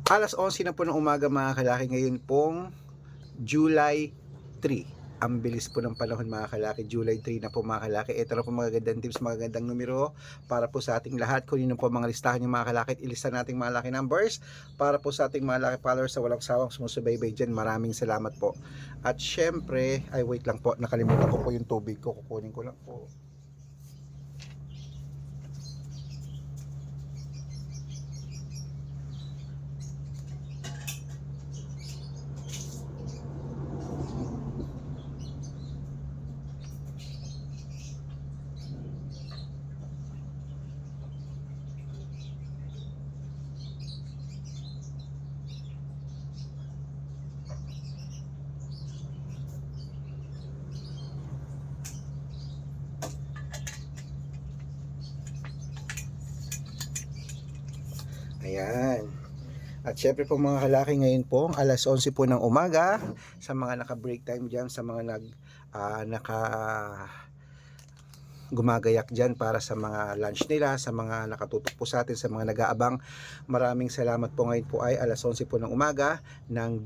Alas 11 na po ng umaga mga kalaki, ngayon pong July 3. Ang bilis po ng panahon mga kalaki, July 3 na po mga kalaki. Ito na po magagandang tips, magagandang numero para po sa ating lahat. Kunin po mga listahan yung mga kalaki at ilista nating mga lucky numbers para po sa ating mga lucky followers sa walang sawang sumusubaybay dyan. Maraming salamat po. At syempre, ay wait lang po, nakalimutan ko po yung tubig ko, kukunin ko lang po. Ayan. At syempre po mga kalaki, ngayon po alas 11 po ng umaga sa mga naka-break time dyan, sa mga naka gumagayak dyan para sa mga lunch nila, sa mga nakatutok po sa atin, sa mga nag-aabang. Maraming salamat po. Ngayon po ay alas 11 po ng umaga ng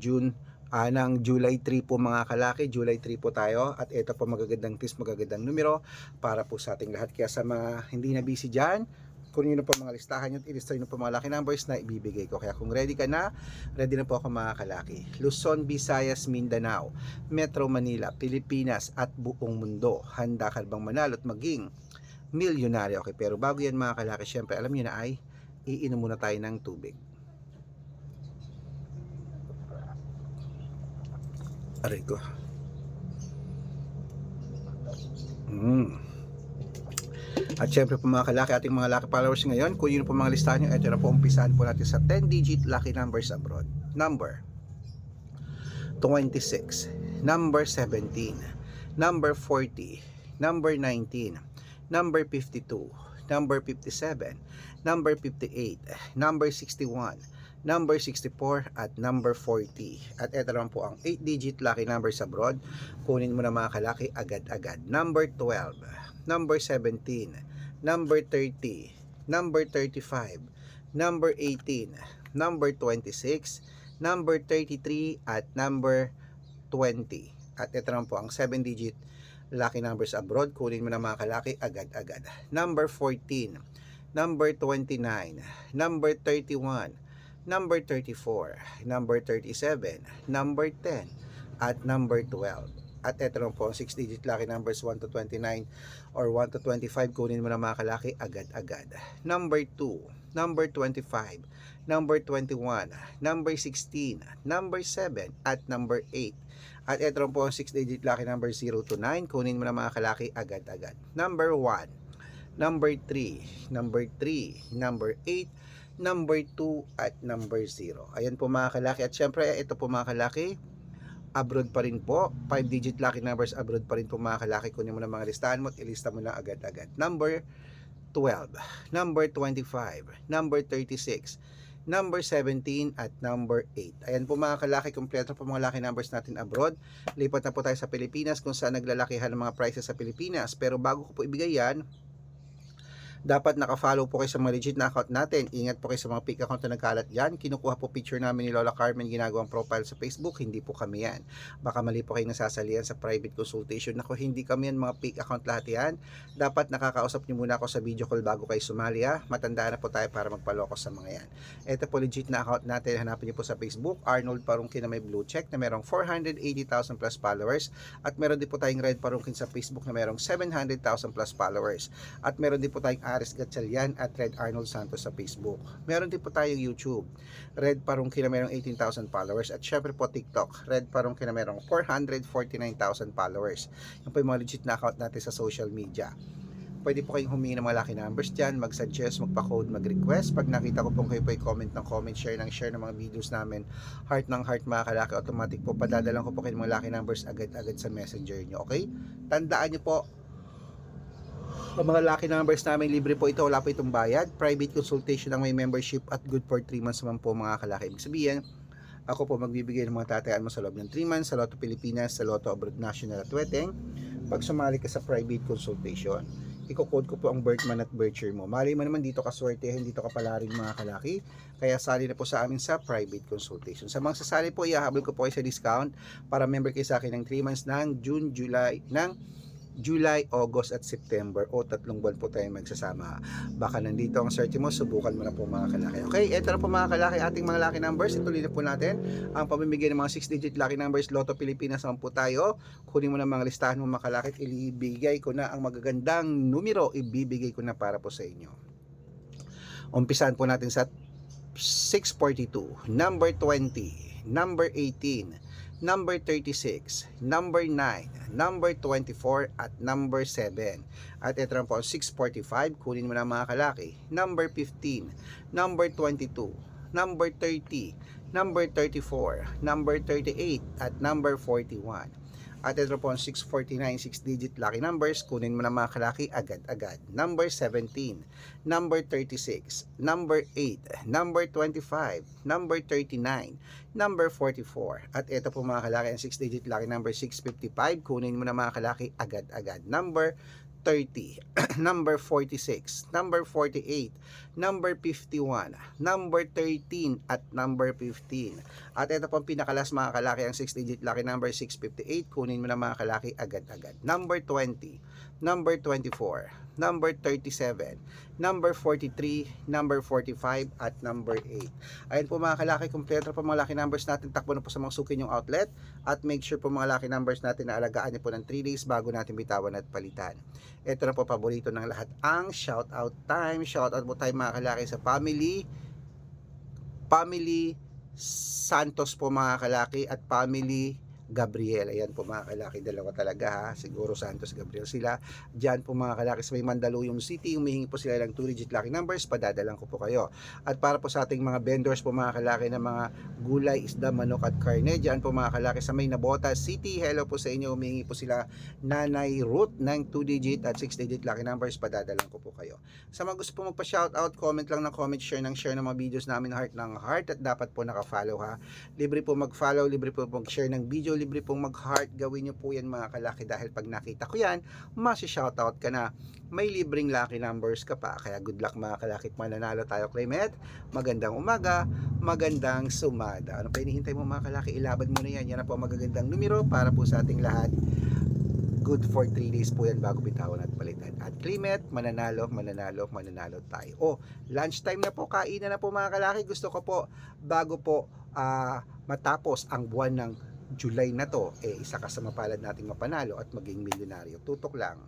July 3 po mga kalaki. July 3 po tayo at ito po magagandang tips, magagandang numero para po sa ating lahat. Kaya sa mga hindi na busy dyan, kunin nyo po mga listahan nyo at ilista nyo po mga lucky numbers na ibibigay ko. Kaya kung ready ka na, ready na po ako mga kalaki. Luzon, Visayas, Mindanao, Metro Manila, Pilipinas at buong mundo. Handa ka bang manalo at maging milyonaryo? Okay, pero bago yan mga kalaki, syempre alam nyo na ay iinom muna tayo ng tubig. Aray ko. At syempre po mga kalaki, ating mga lucky followers ngayon, kung yun po mga listahan nyo, ito na po, umpisahan po natin sa 10-digit lucky numbers abroad. Number 26, number 17, number 40, number 19, number 52, number 57, number 58, number 61, number 64 at number 40. At ito naman po ang 8-digit lucky numbers abroad. Kunin mo na mga kalaki agad-agad. Number 12, number 17, number 30, number 35, number 18, number 26, number 33 at number 20. At ito naman po ang 7-digit lucky numbers abroad. Kunin mo na mga kalaki agad-agad. Number 14, number 29, number 31, number 34, number 37, number 10 at number 12. At ito lang po ang 6-digit lucky numbers 1 to 29 or 1 to 25. Kunin mo na mga kalaki agad-agad. Number 2, number 25, number 21, number 16, number 7 at number 8. At ito lang po ang 6-digit lucky number 0 to 9. Kunin mo na mga kalaki agad-agad. Number 1, number 3, number 3, number 8, number 2 at number 0. Ayan po mga kalaki. At syempre ito po mga kalaki, abroad pa rin po, 5-digit lucky numbers abroad pa rin po mga kalaki. Kunin mo na mga listahan mo at ilista mo na agad-agad. Number 12, number 25, number 36, number 17 at number 8. Ayan po mga kalaki, kompleto po mga lucky numbers natin abroad. Lipat na po tayo sa Pilipinas kung saan naglalakihan ng mga prices sa Pilipinas. Pero bago ko po ibigay yan, dapat naka-follow po kayo sa mga legit na account natin. Ingat po kayo sa mga fake account na nagkalat dyan. Kinukuha po picture namin ni Lola Carmen, ginagawang profile sa Facebook. Hindi po kami yan. Baka mali po kayo nasasalihan sa private consultation. Ako, hindi kami yan, mga fake account lahat yan. Dapat nakakausap nyo muna ako sa video call bago kayo sumali ha. Matandaan na po tayo para magpaloko sa mga yan. Ito po legit na account natin. Hanapin nyo po sa Facebook, Arnold Parungkin na may blue check na merong 480,000 plus followers. At meron din po tayong Red Parungkin sa Facebook na merong 700,000 plus followers. At meron din po tayong Aris Gatchalian at Red Arnold Santos sa Facebook. Meron din po tayong YouTube, Red Parungkin na merong 18,000 followers. At syempre po TikTok, Red Parungkin na merong 449,000 followers. Yan po yung mga legit na account natin sa social media. Pwede po kayong humingi ng mga lucky numbers dyan, mag-suggest, magpa-code, mag-request. Pag nakita ko pong kayo po ay comment ng comment, share ng mga videos namin, heart ng heart mga kalaki, automatic po padadalan ko po kayo ng mga lucky numbers agad-agad sa messenger nyo. Okay? Tandaan nyo po, ang mga lucky numbers namin, libre po ito, wala po itong bayad. Private consultation ang may membership at good for 3 months naman po mga kalaki. Ibig sabihin, ako po magbibigay ng mga tatayaan mo sa loob ng 3 months sa Lotto Pilipinas, sa Lotto Abroad National at Weteng pag sumali ka sa private consultation. iko-code ko po ang birth month at birth year mo. Mali mo naman dito ka swertehin, dito ka palaring mga kalaki. Kaya sali na po sa amin sa private consultation. Sa mga sasali po, ihahabol ko po kayo sa discount para member kayo sa akin ng 3 months ng July, August at September o 3 buwan po tayo magsasama. Baka nandito ang search mo, subukan mo na po mga kalaki. Okay, eto na po mga kalaki ating mga lucky numbers. Ituloy na po natin ang pamimigay ng mga 6-digit lucky numbers. Lotto Pilipinas naman po tayo. Kunin mo na mga listahan mo mga kalaki. Ibibigay ko na ang magagandang numero. Ibibigay ko na para po sa inyo. Umpisahan po natin sa 642, number 20, number 18, number 36, number 9, number 24, at number 7. At ito po ang 645, kunin mo na mga kalaki. Number 15, number 22, number 30, number 34, number 38, at number 41. At ito po ang 649, 6-digit lucky numbers. Kunin mo na mga kalaki agad-agad. Number 17, number 36, number 8, number 25, number 39, number 44. At ito po mga kalaki ang 6-digit lucky number 655. Kunin mo na mga kalaki agad-agad. Number 30, number 46, number 48, number 51, number 13, at number 15. At ito po ang pinakalas mga kalaki, ang 6-digit lucky number 658. Kunin mo na mga kalaki agad-agad. Number 20, number 24, number 37, number 43, number 45, at number 8. Ayun po mga kalaki, kompleto po mga lucky numbers natin. Takbo na po sa mga suki yung outlet. At make sure po mga lucky numbers natin na alagaan niyo po ng 3 days bago natin bitawan at palitan. Ito na po paborito ng lahat, ang shoutout time. Shoutout po tayo mga kalaki sa family Santos po mga kalaki at family Gabriel. Ayan po mga kalaki, dalawa talaga ha. Siguro Santos, Gabriel sila. Diyan po mga kalaki sa may Mandaluyong City, humihingi po sila ng 2-digit lucky numbers. Padadalan ko po kayo. At para po sa ating mga vendors po mga kalaki ng mga gulay, isda, manok at karne, diyan po mga kalaki sa may Nabota City, hello po sa inyo. Humihingi po sila Nanay Ruth ng 2-digit at 6-digit lucky numbers. Padadalan ko po kayo. Sa mga gusto po magpa-shoutout, comment lang ng comment, share ng mga videos namin, heart ng heart, at dapat po naka-follow ha. Libre po mag-follow, libre po mag-share ng video, libre pong mag-heart. Gawin nyo po yan mga kalaki, dahil pag nakita ko yan, masi-shoutout ka na. May libreng lucky numbers ka pa. Kaya good luck mga kalaki, mananalo tayo, Claymet. Magandang umaga, magandang sumada. Ano pa hinihintay mo mga kalaki? Ilaban mo na yan. Yan na po ang magagandang numero para po sa ating lahat. Good for 3 days po yan bago bitawan at palitan. At Claymet, mananalo tayo. Oh, lunchtime na po, kainan na po mga kalaki. Gusto ko po, bago po matapos ang buwan ng July na to, isa ka sa mapalad nating mapanalo at maging milyonaryo. Tutok lang.